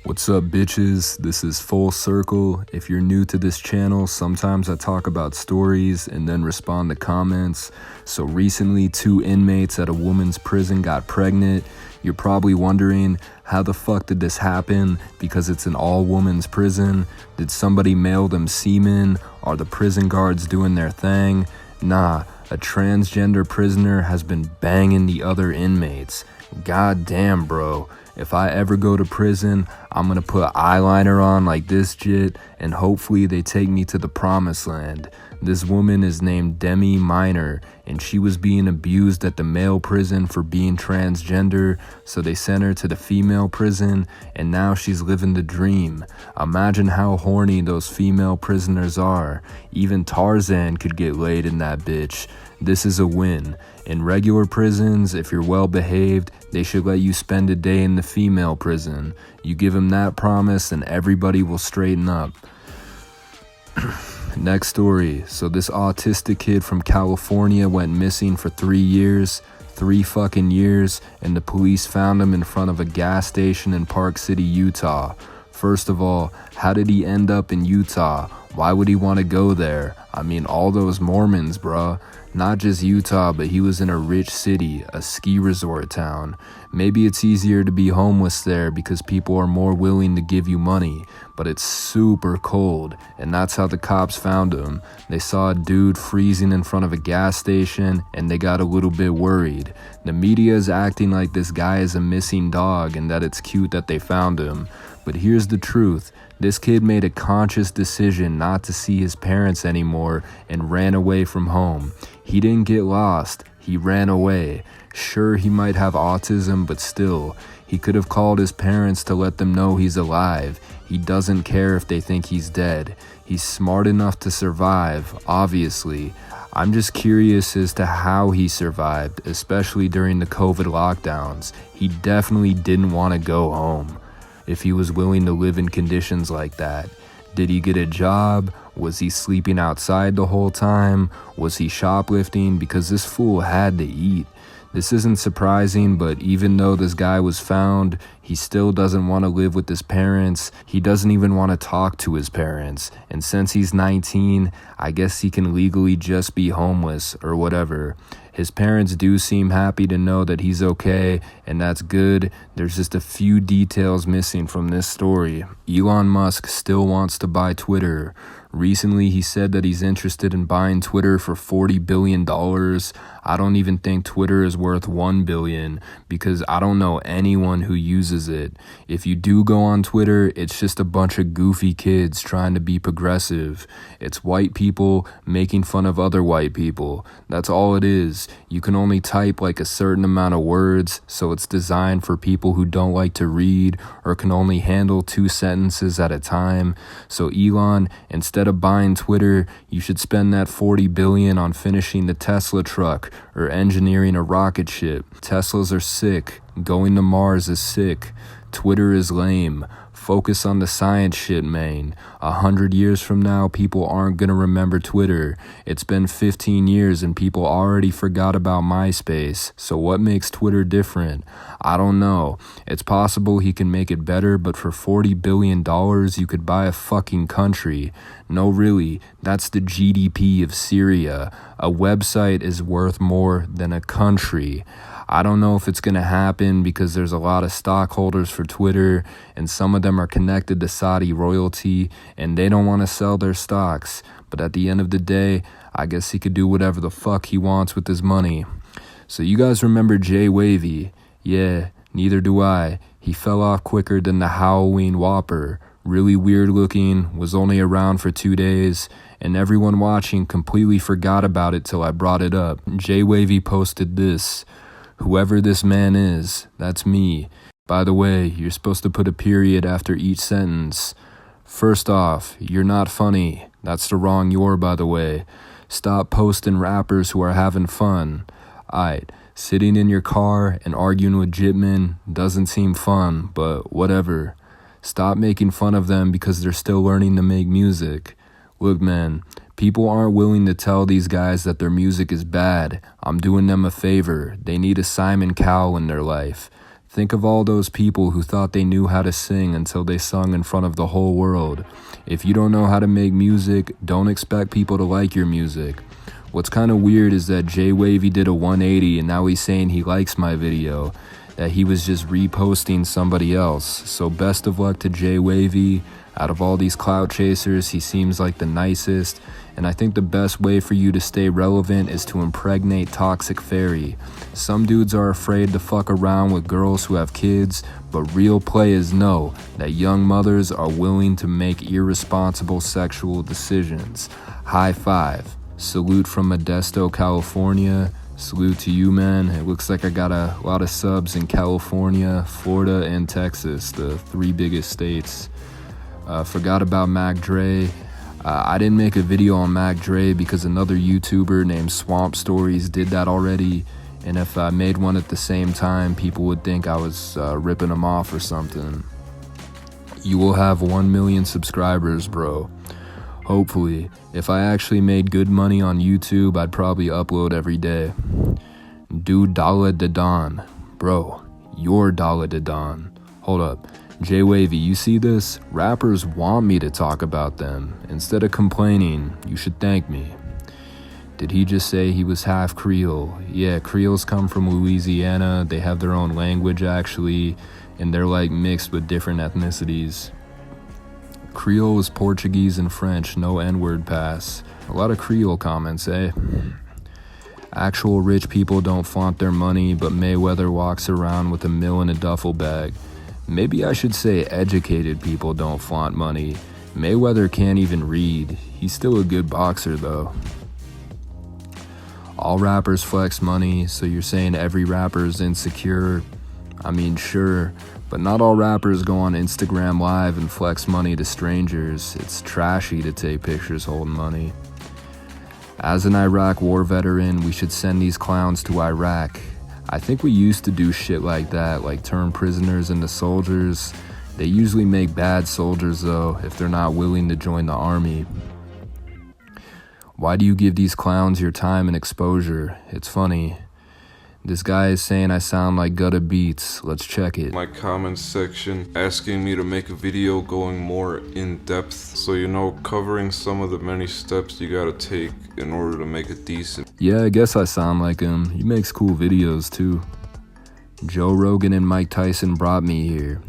What's up, bitches? This is Full Circle. If you're new to this channel, sometimes I talk about stories and then respond to comments. So recently, 2 inmates at a woman's prison got pregnant. You're probably wondering, how the fuck did this happen? Because it's an all-women's prison. Did somebody mail them semen? Are the prison guards doing their thing? Nah, a transgender prisoner has been banging the other inmates. God damn, bro. If I ever go to prison, I'm gonna put eyeliner on like this jit, and hopefully they take me to the promised land. This woman is named Demi Minor, and she was being abused at the male prison for being transgender, so they sent her to the female prison, and now she's living the dream. Imagine how horny those female prisoners are. Even Tarzan could get laid in that bitch. This is a win. In regular prisons, if you're well behaved, they should let you spend a day in the female prison. You give them that promise and everybody will straighten up. Next story. So this autistic kid from California went missing for 3 years. 3 fucking years, and the police found him in front of a gas station in Park City, Utah. First of all, how did he end up in Utah? Why would he want to go there? I mean, all those Mormons, bruh. Not just Utah, but he was in a rich city, a ski resort town. Maybe it's easier to be homeless there because people are more willing to give you money, but it's super cold, and that's how the cops found him. They saw a dude freezing in front of a gas station, and they got a little bit worried. The media is acting like this guy is a missing dog and that it's cute that they found him. But here's the truth. This kid made a conscious decision not to see his parents anymore and ran away from home. He didn't get lost, he ran away. Sure, he might have autism, but still, he could have called his parents to let them know he's alive. He doesn't care if they think he's dead. He's smart enough to survive, obviously. I'm just curious as to how he survived, especially during the COVID lockdowns. He definitely didn't want to go home. If he was willing to live in conditions like that. Did he get a job? Was he sleeping outside the whole time? Was he shoplifting? Because this fool had to eat. This isn't surprising, but even though this guy was found, he still doesn't want to live with his parents. He doesn't even want to talk to his parents. And since he's 19, I guess he can legally just be homeless or whatever. His parents do seem happy to know that he's okay, and that's good. There's just a few details missing from this story. Elon Musk still wants to buy Twitter. Recently, he said that he's interested in buying Twitter for $40 billion. I don't even think Twitter is worth $1 billion because I don't know anyone who uses it. If you do go on Twitter, it's just a bunch of goofy kids trying to be progressive. It's white people making fun of other white people. That's all it is. You can only type like a certain amount of words, so it's designed for people who don't like to read or can only handle 2 sentences at a time. So Elon, instead of buying Twitter, you should spend that $40 billion on finishing the Tesla truck or engineering a rocket ship. Teslas are sick. Going to Mars is sick. Twitter is lame. Focus on the science shit, man. 100 years from now, people aren't gonna remember Twitter. It's been 15 years and people already forgot about MySpace. So what makes Twitter different? I don't know. It's possible he can make it better, but for $40 billion, you could buy a fucking country. No, really, that's the GDP of Syria. A website is worth more than a country. I don't know if it's going to happen because there's a lot of stockholders for Twitter and some of them are connected to Saudi royalty and they don't want to sell their stocks. But at the end of the day, I guess he could do whatever the fuck he wants with his money. So you guys remember Jay Wavy? Yeah, neither do I. He fell off quicker than the Halloween Whopper. Really weird looking, was only around for 2 days, and everyone watching completely forgot about it till I brought it up. Jay Wavy posted this. Whoever this man is, that's me. By the way, you're supposed to put a period after each sentence. First off, you're not funny. That's the wrong "you're," by the way. Stop posting rappers who are having fun. Aight, sitting in your car and arguing with Jitman doesn't seem fun, but whatever. Stop making fun of them because they're still learning to make music. Look, man, people aren't willing to tell these guys that their music is bad. I'm doing them a favor. They need a Simon Cowell in their life. Think of all those people who thought they knew how to sing until they sung in front of the whole world. If you don't know how to make music, don't expect people to like your music. What's kind of weird is that Jay Wavy did a 180 and now he's saying he likes my video, that he was just reposting somebody else. So best of luck to Jay Wavy. Out of all these clout chasers, he seems like the nicest, and I think the best way for you to stay relevant is to impregnate Toxic Fairy. Some dudes are afraid to fuck around with girls who have kids, but real players know that young mothers are willing to make irresponsible sexual decisions. High five. Salute from Modesto, California. Salute to you, man. It looks like I got a lot of subs in California, Florida, and Texas, the 3 biggest states. Forgot about Mac Dre. I didn't make a video on Mac Dre because another YouTuber named Swamp Stories did that already, and if I made one at the same time, people would think I was ripping him off or something. You will have 1 million subscribers, bro. Hopefully. If I actually made good money on YouTube, I'd probably upload every day. Dude Dala Dadan. Bro, you're Dala Dadan. Hold up. Jay Wavy, you see this? Rappers want me to talk about them. Instead of complaining, you should thank me. Did he just say he was half Creole? Yeah, Creoles come from Louisiana. They have their own language, actually, and they're like mixed with different ethnicities. Creole is Portuguese and French, no N-word pass. A lot of Creole comments, eh? Actual rich people don't flaunt their money, but Mayweather walks around with $1 million in a duffel bag. Maybe I should say educated people don't flaunt money. Mayweather can't even read. He's still a good boxer, though. All rappers flex money, so you're saying every rapper is insecure? I mean, sure, but not all rappers go on Instagram Live and flex money to strangers. It's trashy to take pictures holding money. As an Iraq war veteran, we should send these clowns to Iraq. I think we used to do shit like that, like turn prisoners into soldiers. They usually make bad soldiers, though, if they're not willing to join the army. Why do you give these clowns your time and exposure? It's funny. This guy is saying I sound like Gutta Beats. Let's check it. My comments section asking me to make a video going more in depth. So, you know, covering some of the many steps you gotta take in order to make it decent. Yeah, I guess I sound like him. He makes cool videos too. Joe Rogan and Mike Tyson brought me here.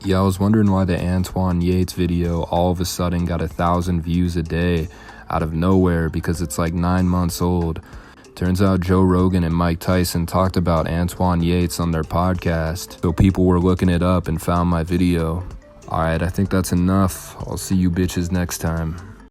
Yeah, I was wondering why the Antoine Yates video all of a sudden got 1,000 views a day out of nowhere because it's like 9 months old. Turns out Joe Rogan and Mike Tyson talked about Antoine Yates on their podcast, so people were looking it up and found my video. Alright, I think that's enough. I'll see you bitches next time.